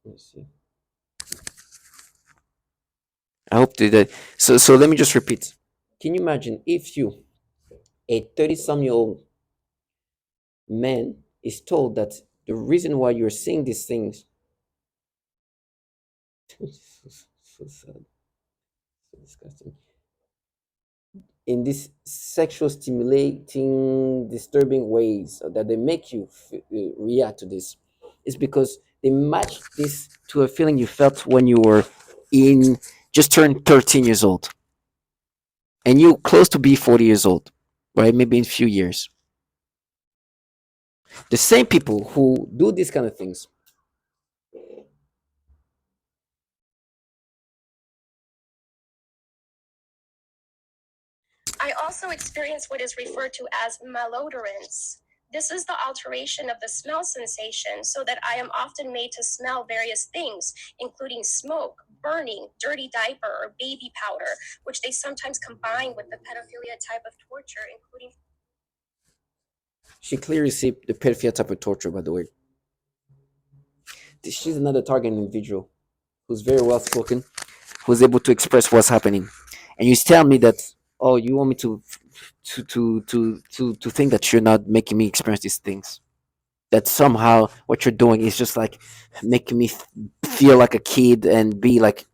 Let me see. I hope that. So let me just repeat. Can you imagine if you, a 30-some-year-old man, is told that the reason why you're seeing these things, so sad, so disgusting, in these sexual stimulating, disturbing ways that they make you react to this, is because they match this to a feeling you felt when you were in just turned 13 years old and you close to be 40 years old, right? Maybe in a few years. The same people who do these kind of things. I also experience what is referred to as malodorance. This is the alteration of the smell sensation so that I am often made to smell various things, including smoke, burning, dirty diaper, or baby powder, which they sometimes combine with the pedophilia type of torture, including. She clearly see the pedophilia type of torture, by the way. She's another target individual who's very well spoken, who's able to express what's happening. And you tell me that, oh, you want me to think that you're not making me experience these things. That somehow what you're doing is just like making me feel like a kid and be like,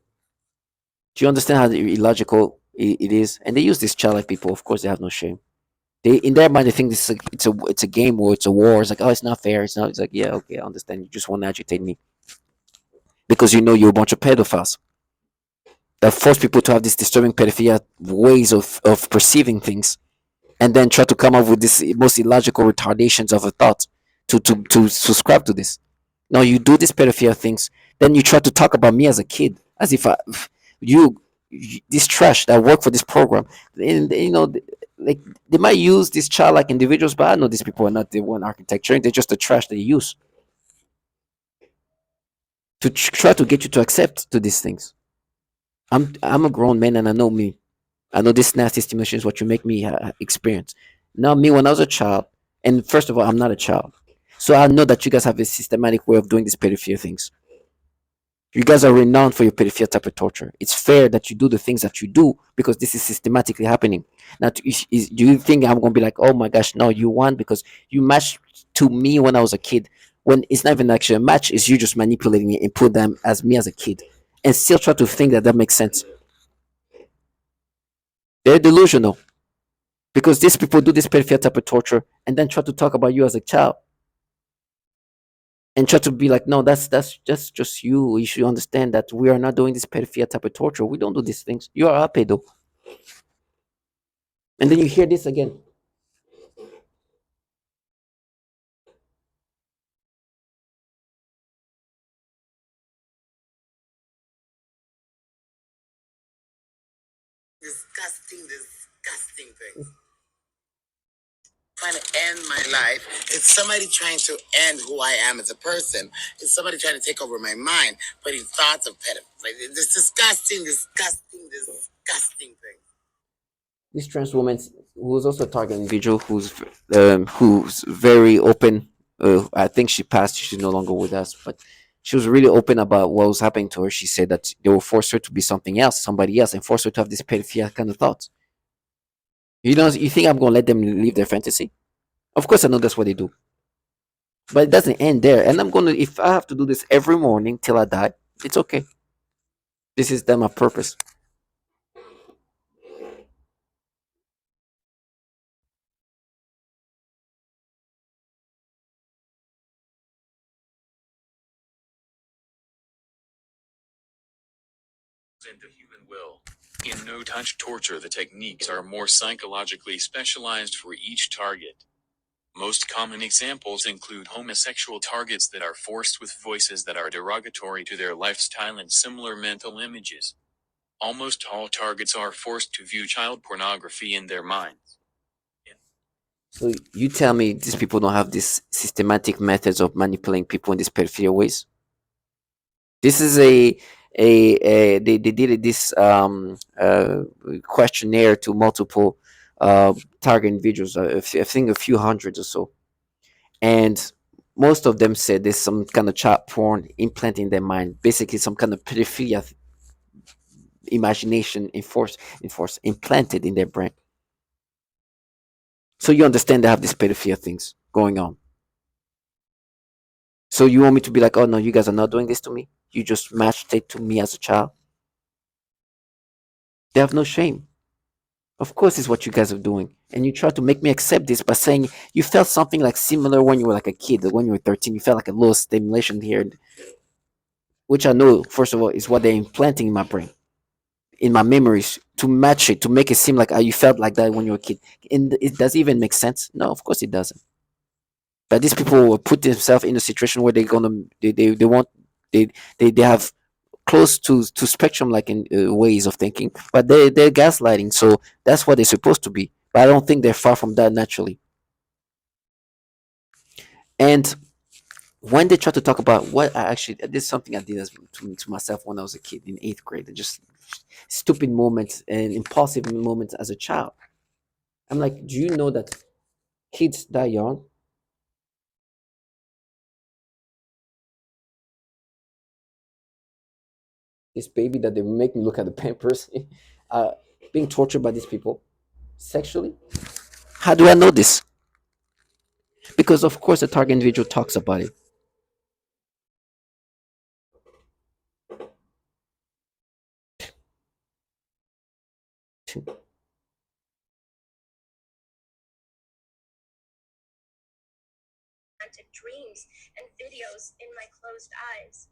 do you understand how illogical it is? And they use these childlike people. Of course, they have no shame. They in their mind they think this is it's a game or it's a war. It's like, oh, it's not fair. It's not. It's like, yeah, okay, I understand. You just want to agitate me because you know you're a bunch of pedophiles that force people to have these disturbing pedophilia ways of perceiving things, and then try to come up with this most illogical retardations of a thought to subscribe to this. Now you do these pedophilia things, then you try to talk about me as a kid as if you this trash that work for this program, and like they might use these childlike individuals, but I know these people are not the one architecture; they're just the trash they use to try to get you to accept to these things. I'm a grown man and I know me. I know this nasty stimulation is what you make me experience. Now, me when I was a child, and first of all, I'm not a child, so I know that you guys have a systematic way of doing these pedophilia things. You guys are renowned for your pedophilia type of torture. It's fair that you do the things that you do because this is systematically happening. Now, do you think I'm going to be like, oh my gosh, no, you won because you matched to me when I was a kid? When it's not even actually a match, it's you just manipulating it and put them as me as a kid, and still try to think that that makes sense. They're delusional because these people do this pedophilia type of torture and then try to talk about you as a child and try to be like, no, that's just you. You should understand that we are not doing this pedophilia type of torture. We don't do these things. You are a pedo. And then you hear this again. Disgusting, disgusting thing. Trying to end my life. It's somebody trying to end who I am as a person. It's somebody trying to take over my mind, putting thoughts of pedophilia. This disgusting, disgusting, disgusting thing. This trans woman who's also a target individual who's very open. I think she passed. She's no longer with us, but she was really open about what was happening to her. She said that they will force her to be something else, somebody else, and force her to have this pedophilia kind of thoughts. You think I'm gonna let them live their fantasy? Of course, I know that's what they do, but it doesn't end there. And I'm gonna, if I have to do this every morning till I die, it's okay. This is them a purpose. And the human will. In no touch torture, the techniques are more psychologically specialized for each target. Most common examples include homosexual targets that are forced with voices that are derogatory to their lifestyle and similar mental images. Almost all targets are forced to view child pornography in their minds. So you tell me these people don't have these systematic methods of manipulating people in these pedophilia ways? This is they did this questionnaire to multiple target individuals. I think a few hundreds or so, and most of them said there's some kind of child porn implanted in their mind, basically some kind of pedophilia imagination enforced implanted in their brain. So you understand they have these pedophilia things going on. So you want me to be like, oh no, you guys are not doing this to me? You just matched it to me as a child? They have no shame. Of course, it's what you guys are doing. And you try to make me accept this by saying you felt something like similar when you were like a kid, when you were 13. You felt like a little stimulation here, which I know, first of all, is what they're implanting in my brain, in my memories, to match it, to make it seem like you felt like that when you were a kid. And it does even make sense? No, of course it doesn't. But these people will put themselves in a situation where they're gonna they want they have close to spectrum like in ways of thinking, but they're gaslighting, so that's what they're supposed to be, but I don't think they're far from that naturally. And when they try to talk about what I actually this is something I did to myself when I was a kid in 8th grade, and just stupid moments and impulsive moments as a child. I'm like, do you know that kids die young? This baby that they make me look at the pampers, uh, being tortured by these people sexually. How do I know this? Because of course the target individual talks about it. Dreams and videos in my closed eyes.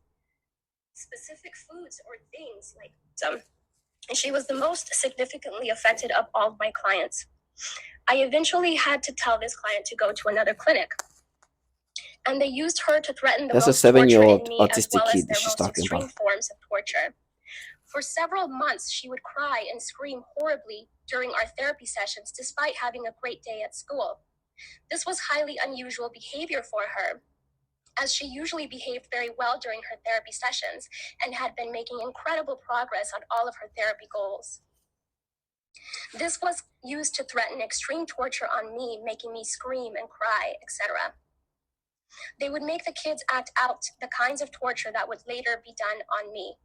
Specific foods or things like some. And she was the most significantly affected of all of my clients. I eventually had to tell this client to go to another clinic. And they used her to threaten the That's a most torture in 7-year-old me, as autistic well as kid that their she's most talking extreme about. forms of torture. For several months, she would cry and scream horribly during our therapy sessions, despite having a great day at school. This was highly unusual behavior for her, as she usually behaved very well during her therapy sessions and had been making incredible progress on all of her therapy goals. This was used to threaten extreme torture on me, making me scream and cry, etc. They would make the kids act out the kinds of torture that would later be done on me.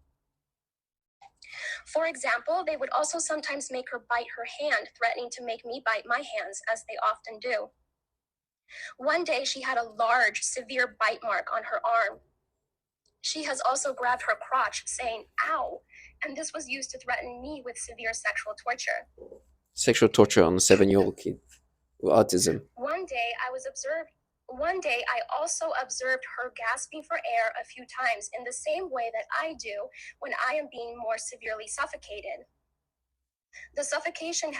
For example, they would also sometimes make her bite her hand, threatening to make me bite my hands, as they often do. One day, she had a large, severe bite mark on her arm. She has also grabbed her crotch, saying, "Ow," and this was used to threaten me with severe sexual torture. Sexual torture on a 7-year-old kid with autism. One day, I also observed her gasping for air a few times in the same way that I do when I am being more severely suffocated. The suffocation had